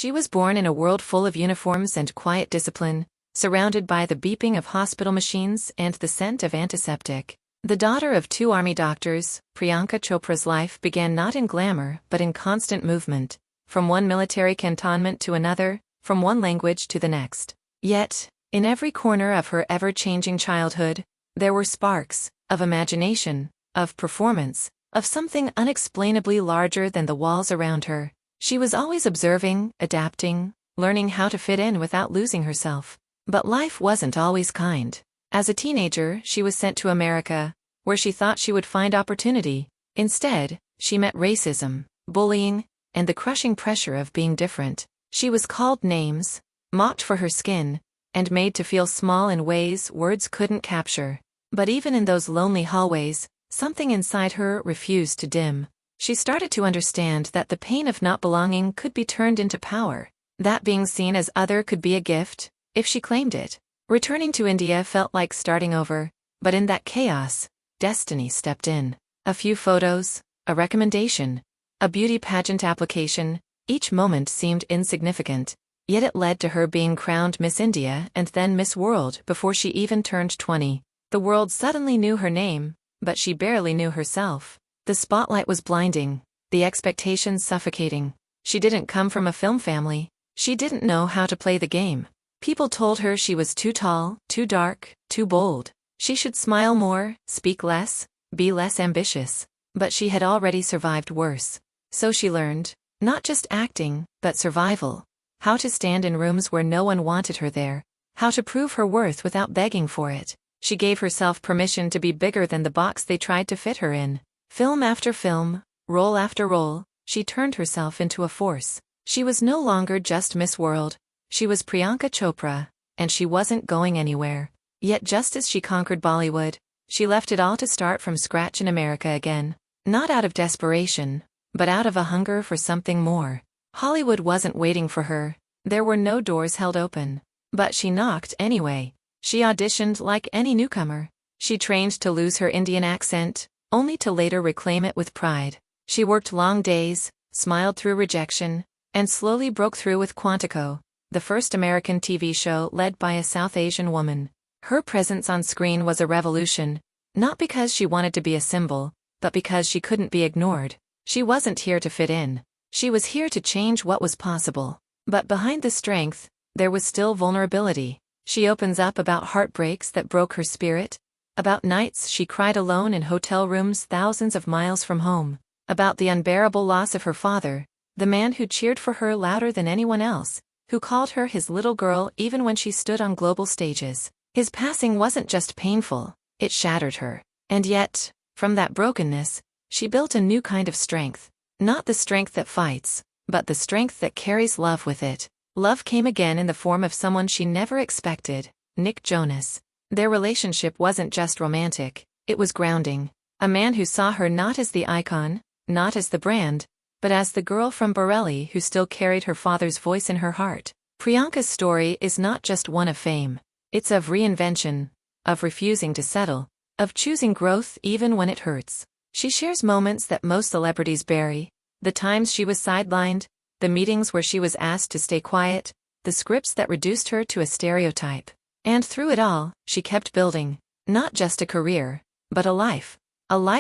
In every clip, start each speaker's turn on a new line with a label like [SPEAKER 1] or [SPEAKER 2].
[SPEAKER 1] She was born in a world full of uniforms and quiet discipline, surrounded by the beeping of hospital machines and the scent of antiseptic. The daughter of two army doctors, Priyanka Chopra's life began not in glamour but in constant movement, from one military cantonment to another, from one language to the next. Yet, in every corner of her ever-changing childhood, there were sparks of imagination, of performance, of something unexplainably larger than the walls around her. She was always observing, adapting, learning how to fit in without losing herself. But life wasn't always kind. As a teenager, she was sent to America, where she thought she would find opportunity. Instead, she met racism, bullying, and the crushing pressure of being different. She was called names, mocked for her skin, and made to feel small in ways words couldn't capture. But even in those lonely hallways, something inside her refused to dim. She started to understand that the pain of not belonging could be turned into power, that being seen as other could be a gift, if she claimed it. Returning to India felt like starting over, but in that chaos, destiny stepped in. A few photos, a recommendation, a beauty pageant application, each moment seemed insignificant, yet it led to her being crowned Miss India and then Miss World before she even turned 20. The world suddenly knew her name, but she barely knew herself. The spotlight was blinding, the expectations suffocating. She didn't come from a film family. She didn't know how to play the game. People told her she was too tall, too dark, too bold. She should smile more, speak less, be less ambitious. But she had already survived worse. So she learned, not just acting, but survival. How to stand in rooms where no one wanted her there. How to prove her worth without begging for it. She gave herself permission to be bigger than the box they tried to fit her in. Film after film, role after role, she turned herself into a force. She was no longer just Miss World. She was Priyanka Chopra, and she wasn't going anywhere. Yet just as she conquered Bollywood, she left it all to start from scratch in America again. Not out of desperation, but out of a hunger for something more. Hollywood wasn't waiting for her. There were no doors held open. But she knocked anyway. She auditioned like any newcomer. She trained to lose her Indian accent, only to later reclaim it with pride. She worked long days, smiled through rejection, and slowly broke through with Quantico, the first American TV show led by a South Asian woman. Her presence on screen was a revolution, not because she wanted to be a symbol, but because she couldn't be ignored. She wasn't here to fit in. She was here to change what was possible. But behind the strength, there was still vulnerability. She opens up about heartbreaks that broke her spirit, about nights she cried alone in hotel rooms thousands of miles from home, about the unbearable loss of her father, the man who cheered for her louder than anyone else, who called her his little girl even when she stood on global stages. His passing wasn't just painful, it shattered her. And yet, from that brokenness, she built a new kind of strength. Not the strength that fights, but the strength that carries love with it. Love came again in the form of someone she never expected, Nick Jonas. Their relationship wasn't just romantic, it was grounding. A man who saw her not as the icon, not as the brand, but as the girl from Borelli who still carried her father's voice in her heart. Priyanka's story is not just one of fame. It's of reinvention, of refusing to settle, of choosing growth even when it hurts. She shares moments that most celebrities bury, the times she was sidelined, the meetings where she was asked to stay quiet, the scripts that reduced her to a stereotype. And through it all, she kept building, not just a career, but a life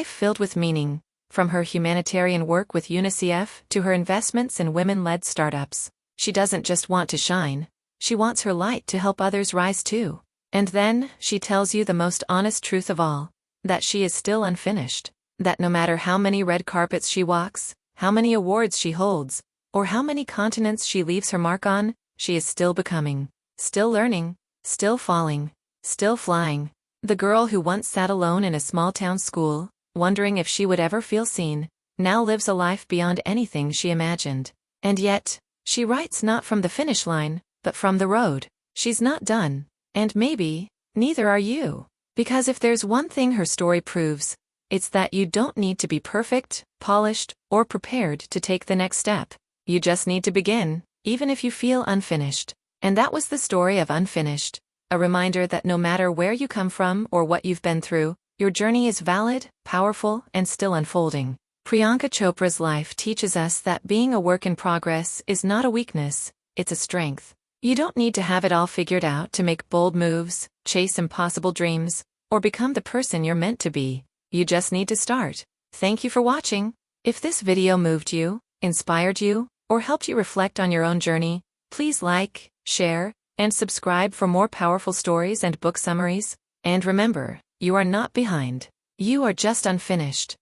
[SPEAKER 1] filled with meaning. From her humanitarian work with UNICEF to her investments in women-led startups. She doesn't just want to shine, she wants her light to help others rise too. And then, she tells you the most honest truth of all, that she is still unfinished. That no matter how many red carpets she walks, how many awards she holds, or how many continents she leaves her mark on, she is still becoming, still learning, still falling, still flying. The girl who once sat alone in a small-town school, wondering if she would ever feel seen, now lives a life beyond anything she imagined. And yet, she writes not from the finish line, but from the road. She's not done. And maybe, neither are you. Because if there's one thing her story proves, it's that you don't need to be perfect, polished, or prepared to take the next step. You just need to begin, even if you feel unfinished. And that was the story of Unfinished, a reminder that no matter where you come from or what you've been through, your journey is valid, powerful, and still unfolding. Priyanka Chopra's life teaches us that being a work in progress is not a weakness, it's a strength. You don't need to have it all figured out to make bold moves, chase impossible dreams, or become the person you're meant to be. You just need to start. Thank you for watching. If this video moved you, inspired you, or helped you reflect on your own journey, please like, share, and subscribe for more powerful stories and book summaries. And remember, you are not behind. You are just unfinished.